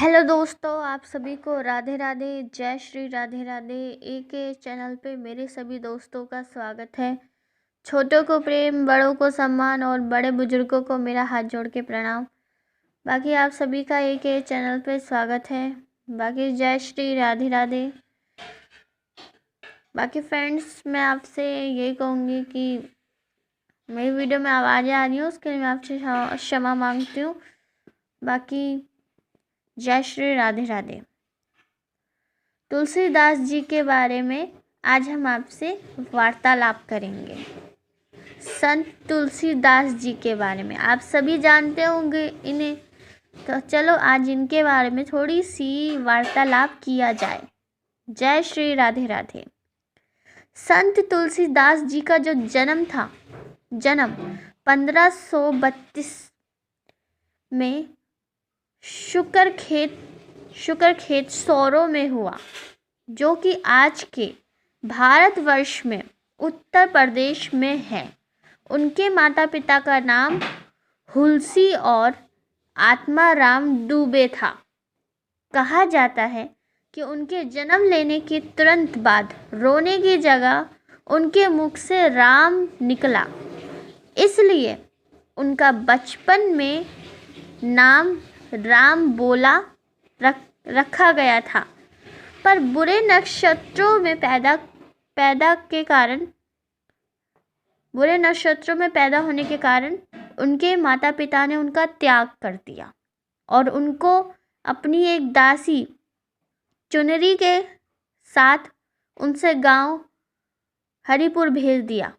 Hello दोस्तों, आप सभी को राधे राधे, जय श्री राधे राधे। के चैनल पे मेरे सभी दोस्तों का स्वागत है। छोटों को प्रेम, बड़ों को सम्मान और बड़े बुजुर्गों को मेरा हाथ जोड़ के प्रणाम। बाकी आप सभी का के चैनल पे स्वागत है। बाकी जय श्री राधे राधे। बाकी फ्रेंड्स, मैं आपसे यही कहूँगी कि मेरी वीडियो में आवाज़ें आ रही हैं, उसके लिए मैं आपसे क्षमा मांगती हूँ। बाकी जय श्री राधे राधे। तुलसीदास जी के बारे में आज हम आपसे वार्तालाप करेंगे। संत तुलसीदास जी के बारे में आप सभी जानते होंगे इन्हें, तो चलो आज इनके बारे में थोड़ी सी वार्तालाप किया जाए। जय श्री राधे राधे। संत तुलसीदास जी का जो जन्म था, जन्म 1532 में शुक्रखेत सौरों में हुआ, जो कि आज के भारतवर्ष में उत्तर प्रदेश में है। उनके माता पिता का नाम हुलसी और आत्माराम दुबे था। कहा जाता है कि उनके जन्म लेने के तुरंत बाद रोने की जगह उनके मुख से राम निकला, इसलिए उनका बचपन में नाम राम बोला रखा गया था। पर बुरे नक्षत्रों में पैदा होने के कारण उनके माता पिता ने उनका त्याग कर दिया और उनको अपनी एक दासी चुनरी के साथ उनसे गांव हरिपुर भेज दिया।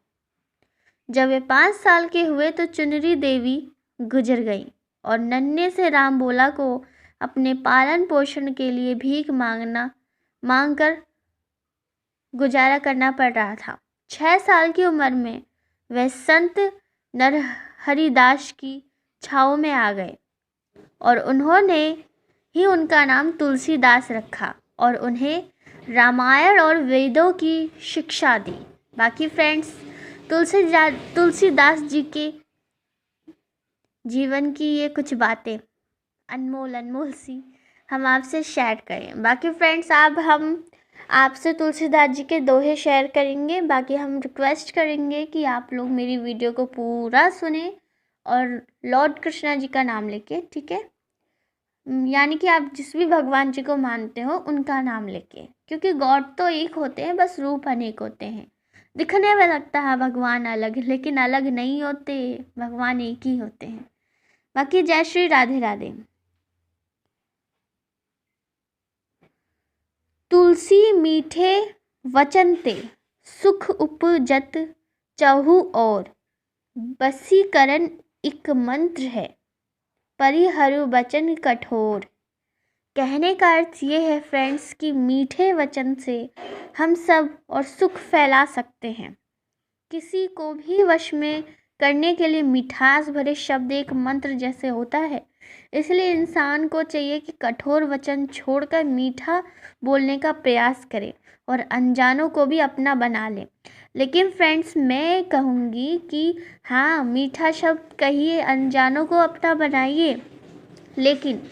जब वे 5 साल के हुए तो चुनरी देवी गुजर गई और नन्हे से राम बोला को अपने पालन पोषण के लिए भीख मांगकर गुजारा करना पड़ रहा था। 6 साल की उम्र में वह संत नरहरिदास की छाव में आ गए और उन्होंने ही उनका नाम तुलसीदास रखा और उन्हें रामायण और वेदों की शिक्षा दी। बाकी फ्रेंड्स, तुलसीदास जी के जीवन की ये कुछ बातें अनमोल सी हम आपसे शेयर करें। बाकी फ्रेंड्स, अब हम आपसे तुलसीदास जी के दोहे शेयर करेंगे। बाकी हम रिक्वेस्ट करेंगे कि आप लोग मेरी वीडियो को पूरा सुने और लॉर्ड कृष्णा जी का नाम लेके, ठीक है, यानी कि आप जिस भी भगवान जी को मानते हो उनका नाम लेके, क्योंकि गॉड तो एक होते हैं, बस रूप अनेक होते हैं। दिखने में लगता है भगवान अलग, लेकिन अलग नहीं होते, भगवान एक ही होते हैं। बाकी जय श्री राधे राधे। तुलसी मीठे वचन ते सुख उपजत चहु और, बसीकरण एक मंत्र है परिहरु वचन कठोर। कहने का अर्थ ये है फ्रेंड्स कि मीठे वचन से हम सब और सुख फैला सकते हैं। किसी को भी वश में करने के लिए मिठास भरे शब्द एक मंत्र जैसे होता है। इसलिए इंसान को चाहिए कि कठोर वचन छोड़कर मीठा बोलने का प्रयास करे और अनजानों को भी अपना बना ले। लेकिन फ्रेंड्स, मैं कहूँगी कि हाँ, मीठा शब्द कहिए, अनजानों को अपना बनाइए, लेकिन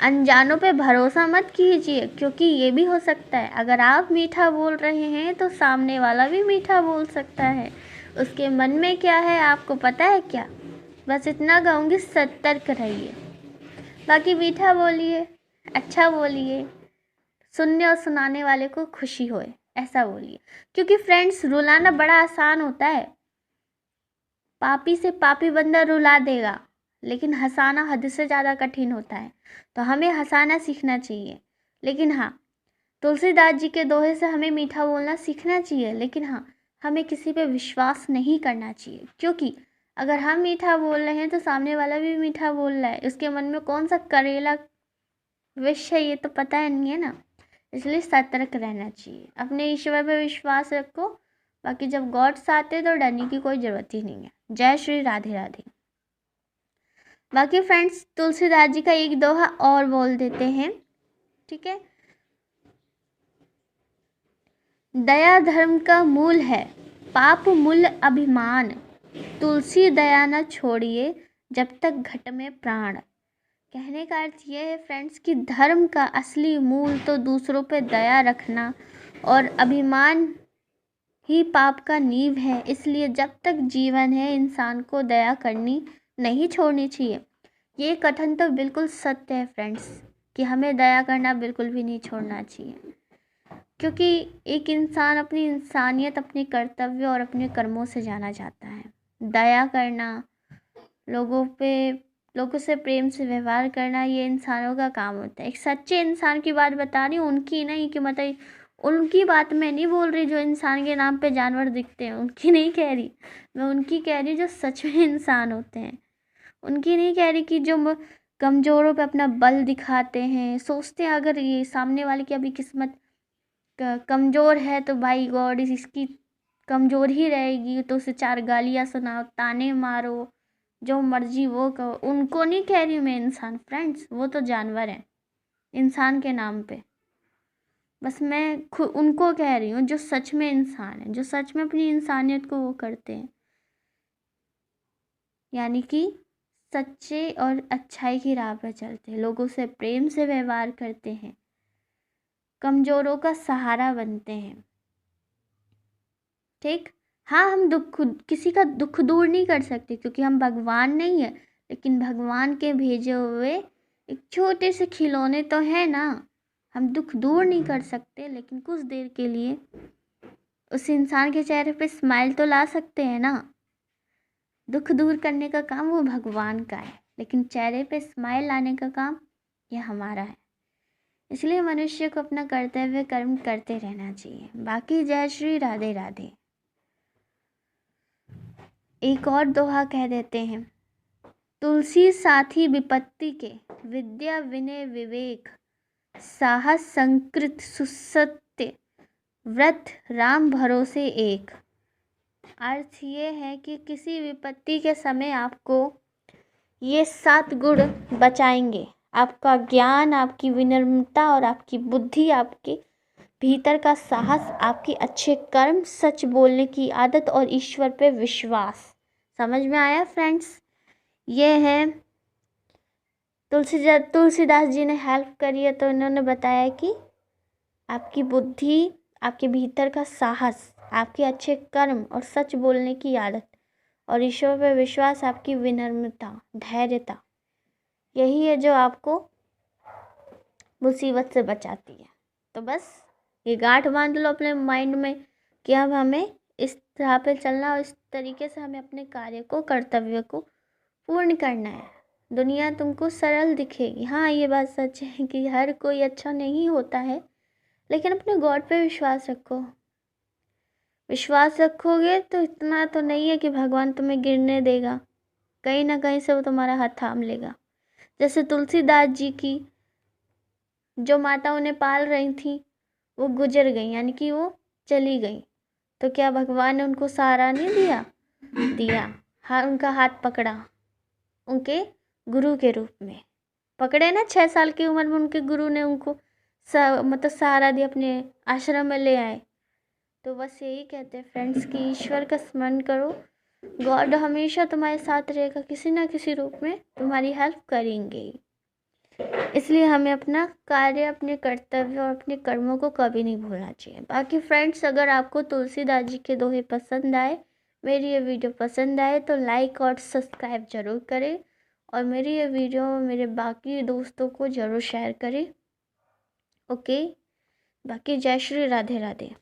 अनजानों पे भरोसा मत कीजिए, क्योंकि ये भी हो सकता है अगर आप मीठा बोल रहे हैं तो सामने वाला भी मीठा बोल सकता है। उसके मन में क्या है आपको पता है क्या? बस इतना कहूँगी, सतर्क रहिए। बाकी मीठा बोलिए, अच्छा बोलिए, सुनने और सुनाने वाले को खुशी होए, ऐसा बोलिए। क्योंकि फ्रेंड्स, रुलाना बड़ा आसान होता है, पापी से पापी बंदा रुला देगा, लेकिन हंसाना हद से ज़्यादा कठिन होता है। तो हमें हंसाना सीखना चाहिए। लेकिन हाँ, तुलसीदास जी के दोहे से हमें मीठा बोलना सीखना चाहिए। लेकिन हाँ, हमें किसी पे विश्वास नहीं करना चाहिए, क्योंकि अगर हम मीठा बोल रहे हैं तो सामने वाला भी मीठा बोल रहा है। उसके मन में कौन सा करेला विष है ये तो पता नहीं है ना। इसलिए सतर्क रहना चाहिए, अपने ईश्वर पर विश्वास रखो। बाकी जब गॉड्स आते तो डरने की कोई ज़रूरत ही नहीं है। जय श्री राधे राधे। बाकी फ्रेंड्स, तुलसीदास जी का एक दोहा और बोल देते हैं, ठीक है। दया धर्म का मूल है, पाप मूल अभिमान। तुलसी दया न छोड़िए जब तक घट में प्राण। कहने का अर्थ ये है फ्रेंड्स कि धर्म का असली मूल तो दूसरों पे दया रखना और अभिमान ही पाप का नींव है। इसलिए जब तक जीवन है इंसान को दया करनी नहीं छोड़नी चाहिए। ये कथन तो बिल्कुल सत्य है फ्रेंड्स कि हमें दया करना बिल्कुल भी नहीं छोड़ना चाहिए, क्योंकि एक इंसान अपनी इंसानियत, अपने कर्तव्य और अपने कर्मों से जाना जाता है। दया करना, लोगों से प्रेम से व्यवहार करना, ये इंसानों का काम होता है। एक सच्चे इंसान की बात बता रही हूँ, उनकी नहीं कि मतलब उनकी बात मैं नहीं बोल रही जो इंसान के नाम पे जानवर दिखते हैं, उनकी नहीं कह रही मैं, उनकी कह रही जो सच में इंसान होते हैं। उनकी नहीं कह रही कि जो कमज़ोरों पे अपना बल दिखाते हैं, सोचते हैं अगर ये सामने वाले की अभी किस्मत कमज़ोर है तो भाई गॉड इसकी कमज़ोर ही रहेगी, तो उसे 4 गालियाँ सुनाओ, ताने मारो, जो मर्जी वो कहो। उनको नहीं कह रही हूँ मैं इंसान फ्रेंड्स, वो तो जानवर हैं इंसान के नाम पे। बस मैं खुद उनको कह रही हूँ जो सच में इंसान है, जो सच में अपनी इंसानियत को वो करते हैं, यानी कि सच्चे और अच्छाई की राह पर चलते हैं, लोगों से प्रेम से व्यवहार करते हैं, कमज़ोरों का सहारा बनते हैं। ठीक। हाँ, हम किसी का दुख दूर नहीं कर सकते क्योंकि हम भगवान नहीं है, लेकिन भगवान के भेजे हुए एक छोटे से खिलौने तो है ना। हम दुख दूर नहीं कर सकते, लेकिन कुछ देर के लिए उस इंसान के चेहरे पे स्माइल तो ला सकते हैं ना। दुख दूर करने का काम वो भगवान का है, लेकिन चेहरे पे स्माइल लाने का काम ये हमारा है। इसलिए मनुष्य को अपना कर्तव्य कर्म करते रहना चाहिए। बाकी जय श्री राधे राधे। एक और दोहा कह देते हैं, तुलसी साथी विपत्ति के, विद्या विनय विवेक, साहस संकृत सुसत्य, व्रत राम भरोसे एक। अर्थ ये है कि किसी विपत्ति के समय आपको ये 7 गुण बचाएंगे। आपका ज्ञान, आपकी विनम्रता और आपकी बुद्धि, आपके भीतर का साहस, आपके अच्छे कर्म, सच बोलने की आदत और ईश्वर पे विश्वास। समझ में आया फ्रेंड्स? ये है तुलसीदास जी ने हेल्प करी है, तो इन्होंने बताया कि आपकी बुद्धि, आपके भीतर का साहस, आपके अच्छे कर्म और सच बोलने की आदत और ईश्वर पर विश्वास, आपकी विनम्रता, धैर्यता, यही है जो आपको मुसीबत से बचाती है। तो बस ये गांठ बांध लो अपने माइंड में कि अब हमें इस राह पे चलना और इस तरीके से हमें अपने कार्य को, कर्तव्य को पूर्ण करना है। दुनिया तुमको सरल दिखेगी, हाँ ये बात सच है कि हर कोई अच्छा नहीं होता है, लेकिन अपने गॉड पे विश्वास रखो। विश्वास रखोगे तो इतना तो नहीं है कि भगवान तुम्हें गिरने देगा, कहीं ना कहीं से वो तुम्हारा हाथ थाम लेगा। जैसे तुलसीदास जी की जो माता उन्हें पाल रही थी वो गुजर गई, यानी कि वो चली गई, तो क्या भगवान ने उनको सहारा नहीं दिया? हाँ, उनका हाथ पकड़ा, उनके गुरु के रूप में पकड़े ना। 6 साल की उम्र में उनके गुरु ने उनको मतलब सहारा दिया, अपने आश्रम में ले आए। तो बस यही कहते हैं फ्रेंड्स कि ईश्वर का स्मरण करो, गॉड हमेशा तुम्हारे साथ रहेगा, किसी ना किसी रूप में तुम्हारी हेल्प करेंगे। इसलिए हमें अपना कार्य, अपने कर्तव्य और अपने कर्मों को कभी नहीं भूलना चाहिए। बाकी फ्रेंड्स, अगर आपको तुलसीदास जी के दोहे पसंद आए, मेरी ये वीडियो पसंद आए, तो लाइक और सब्सक्राइब ज़रूर करें और मेरी ये वीडियो मेरे बाकी दोस्तों को ज़रूर शेयर करें। ओके, बाकी जय श्री राधे राधे।